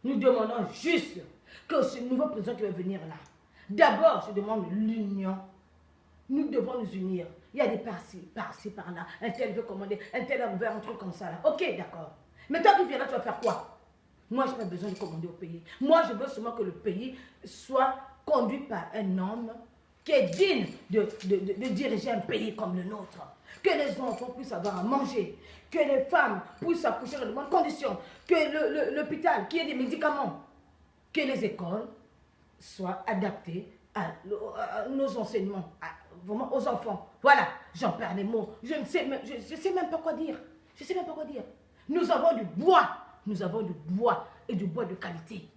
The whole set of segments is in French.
Nous demandons juste que ce nouveau président qui va venir là, d'abord, je demande l'union. Nous devons nous unir. Il y a des par-ci, par-là. Un tel veut commander, un tel a ouvert un truc comme ça là. Ok, d'accord. Mais toi qui viens là, tu vas faire quoi? Moi, je n'ai pas besoin de commander au pays. Moi, je veux seulement que le pays soit conduit par un homme qui est digne de diriger un pays comme le nôtre. Que les enfants puissent avoir à manger. Que les femmes puissent accoucher dans de bonnes conditions. Que l'hôpital, qu'il y ait des médicaments. Que les écoles soient adaptées à nos enseignements, vraiment aux enfants. Voilà, j'en perds les mots. Je ne sais, je sais même pas quoi dire. Je sais même pas quoi dire. Nous avons du bois. Nous avons du bois et du bois de qualité.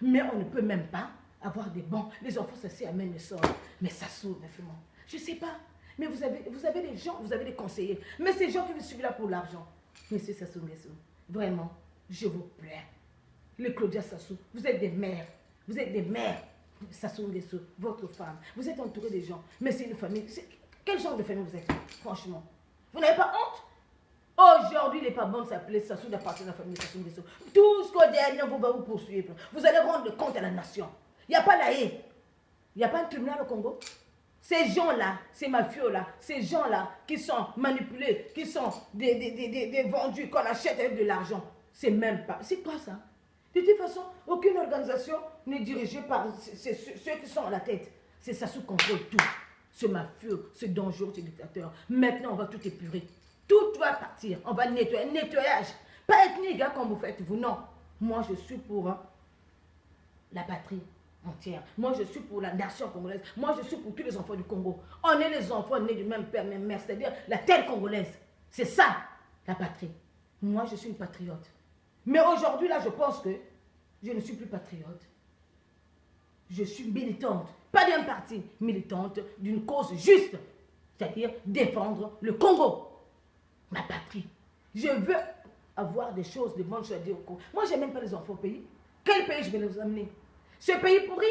Mais on ne peut même pas avoir des bancs. Les enfants s'asseyent à même le sort. Mais ça s'ouvre, vraiment. Je ne sais pas. Mais vous avez des gens, vous avez des conseillers. Mais ces gens qui vous suivent là pour l'argent. Monsieur Sassou Nguesso, vraiment, je vous plains. Le Claudia Sassou, vous êtes des mères. Vous êtes des mères. Sassou Nguesso, votre femme. Vous êtes entouré des gens. Mais c'est une famille. Quel genre de famille vous êtes, franchement? Vous n'avez pas honte? Aujourd'hui, il n'est pas bon de s'appeler Sassou d'appartenir à la famille Sassou Nguesso. Tout ce qu'au dernier, vous va vous poursuivre. Vous allez rendre compte à la nation. Il n'y a pas la haie. Il n'y a pas un tribunal au Congo. Ces gens-là, ces mafieux-là, ces gens-là qui sont manipulés, qui sont des vendus qu'on achète avec de l'argent, c'est même pas... C'est quoi ça? De toute façon, aucune organisation n'est dirigée par ceux qui sont à la tête. C'est Sassou qui contrôle tout. Ce mafieux, ce dangereux, ce dictateur. Maintenant, on va tout épurer. Tout va partir. On va nettoyer. Nettoyage. Pas ethnique, hein, comme vous faites, vous. Non. Moi, je suis pour la patrie entière. Moi, je suis pour la nation congolaise. Moi, je suis pour tous les enfants du Congo. On est les enfants nés du même père, même mère. C'est-à-dire la terre congolaise. C'est ça, la patrie. Moi, je suis une patriote. Mais aujourd'hui, là, je pense que je ne suis plus patriote. Je suis militante. Pas d'un parti. Militante d'une cause juste. C'est-à-dire défendre le Congo. Ma patrie. Je veux avoir des choses, de bonnes choses à dire au Congo. Moi, je n'ai même pas les enfants au pays. Quel pays je vais les amener? Ce pays pourri?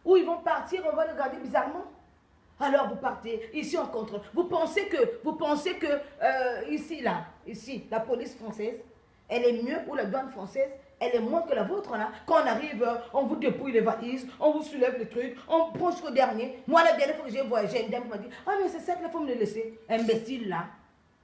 Où ils vont partir, on va les regarder bizarrement. Alors vous partez, ici on contrôle. Vous pensez que ici, la police française, elle est mieux, ou la douane française, elle est moins que la vôtre là. Quand on arrive, on vous dépouille les valises, on vous soulève les trucs, on prend jusqu'au dernier. Moi, la dernière fois que j'ai voyagé, une dame m'a dit, ah mais c'est ça qu'il faut me le laisser. Imbécile là.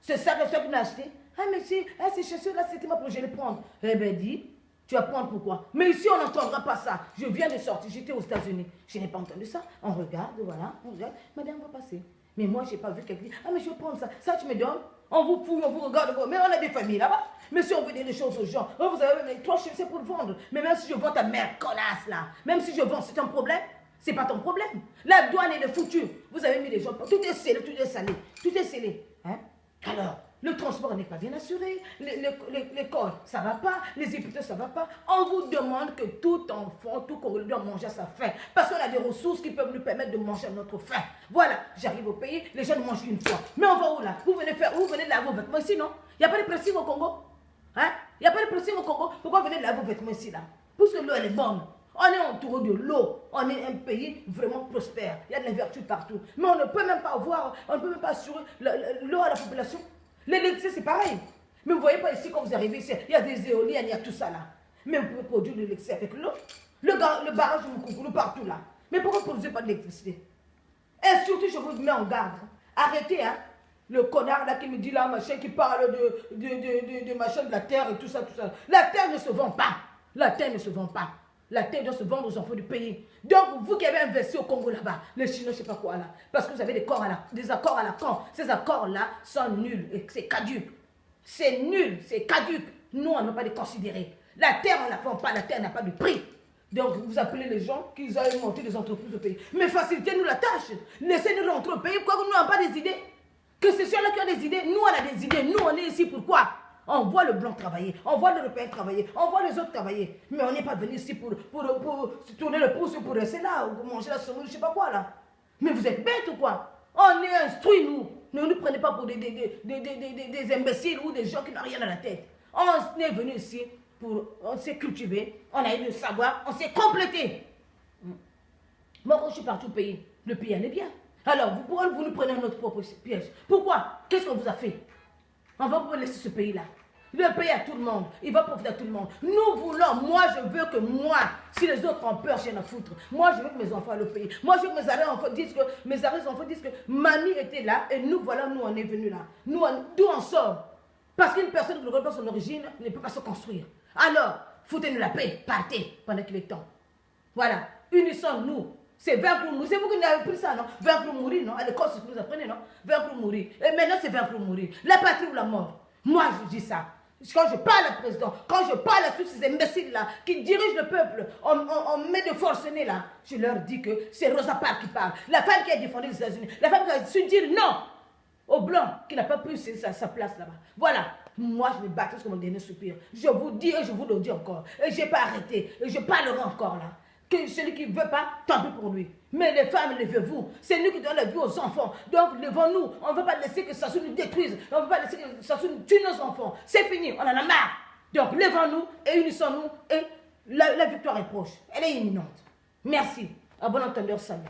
C'est ça que tu m'as acheté. Ah mais si, ces chaussures là, c'était moi pour que je les prendre. Eh bien dit, tu vas prendre pourquoi? Mais ici on n'entendra pas ça. Je viens de sortir, j'étais aux États-Unis. Je n'ai pas entendu ça. On regarde, voilà, on regarde. Madame va passer. Mais moi, je n'ai pas vu quelqu'un dire, ah mais je vais prendre ça. Ça tu me donnes. On vous fouille, on vous regarde. Mais on a des familles là-bas. Mais si on veut dire des choses aux gens, oh, vous avez même 3 c'est pour vendre. Mais même si je vends ta mère, connasse là, même si je vends, c'est un problème. C'est pas ton problème. La douane est foutue. Vous avez mis les gens, tout est scellé, tout est salé, tout est scellé. Hein? Alors, le transport n'est pas bien assuré, l'école, ça ne va pas, les hôpitaux, ça ne va pas. On vous demande que tout enfant, tout Congolais doit manger à sa faim. Parce qu'on a des ressources qui peuvent nous permettre de manger à notre faim. Voilà, j'arrive au pays, les gens ne mangent qu'une fois. Mais on va où là? Vous venez laver vos vêtements ici, non? Il n'y a pas de pressing au Congo? Hein? Il n'y a pas de pressing au Congo? Pourquoi vous venez laver vos vêtements ici là? Parce que l'eau elle est bonne. On est entouré de l'eau. On est un pays vraiment prospère. Il y a de la vertu partout. Mais on ne peut même pas avoir, on ne peut même pas assurer l'eau à la population. L'électricité, c'est pareil. Mais vous ne voyez pas ici, quand vous arrivez ici, il y a des éoliennes, il y a tout ça là. Mais vous pouvez produire de l'électricité avec l'eau. Le barrage de Moukoulou, partout là. Mais pourquoi vous ne produisez pas de l'électricité? Et surtout, je vous mets en garde. Arrêtez, hein. Le connard là qui me dit là, machin, qui parle de machin de la terre et tout ça, tout ça. La terre ne se vend pas. La terre ne se vend pas. La terre doit se vendre aux enfants du pays. Donc, vous qui avez investi au Congo là-bas, les Chinois, je ne sais pas quoi là, parce que vous avez des accords à la con. Ces accords-là sont nuls et c'est caduque. C'est nul, c'est caduque. Nous, on ne va pas les considérer. La terre, on ne la vend pas, la terre n'a pas de prix. Donc, vous appelez les gens qu'ils aillent monter des entreprises au pays. Mais facilitez-nous la tâche. Laissez-nous rentrer au pays. Pourquoi nous n'avons pas des idées? Que c'est ceux-là qui ont des idées. Nous, on a des idées. Nous, on est ici pourquoi? On voit le blanc travailler, on voit l'Européen travailler, on voit les autres travailler. Mais on n'est pas venu ici pour tourner le pouce, pour rester là, ou manger la semoule, je ne sais pas quoi là. Mais vous êtes bêtes ou quoi? On est instruits, nous. Ne nous prenez pas pour des imbéciles ou des gens qui n'ont rien à la tête. On est venu ici on s'est cultivé, on a eu le savoir, on s'est complété. Moi, quand je suis parti au pays, le pays allait bien. Alors, pourquoi vous nous prenez notre propre piège? Pourquoi? Qu'est-ce qu'on vous a fait? On va vous laisser ce pays-là. Le pays à tout le monde. Il va profiter à tout le monde. Nous voulons, moi je veux que moi, si les autres ont peur, j'ai rien à foutre. Moi je veux que mes enfants aient le pays. Moi je veux que mes enfants disent que mamie était là et nous voilà, nous on est venus là. D'où on sort. Parce qu'une personne qui ne connaît pas son origine ne peut pas se construire. Alors, foutez-nous la paix, partez pendant qu'il est temps. Voilà, unissons-nous. C'est 20 pour mourir. C'est vous qui n'avez pris ça, non? 20 pour mourir, non? À l'école, c'est ce que vous apprenez, non? 20 pour mourir. Et maintenant, c'est 20 pour mourir. La patrie ou la mort. Moi, je dis ça. Quand je parle au président, quand je parle à tous ces imbéciles-là qui dirigent le peuple, on met de forcenés là, je leur dis que c'est Rosa Parks qui parle. La femme qui a défendu les États-Unis. La femme qui a su dire non au blanc qui n'a pas pris sa place là-bas. Voilà. Moi, je me battrai jusqu'à mon dernier soupir. Je vous dis et je vous le dis encore. Et je n'ai pas arrêté. Et je parlerai encore là. Que celui qui ne veut pas, tant pis pour lui. Mais les femmes, levez-vous. C'est nous qui donnons la vie aux enfants. Donc, levons-nous. On ne veut pas laisser que ça nous détruise. On ne veut pas laisser que ça nous tue nos enfants. C'est fini. On en a marre. Donc, levons-nous et unissons-nous. Et la victoire est proche. Elle est imminente. Merci. À bon entendeur, salut.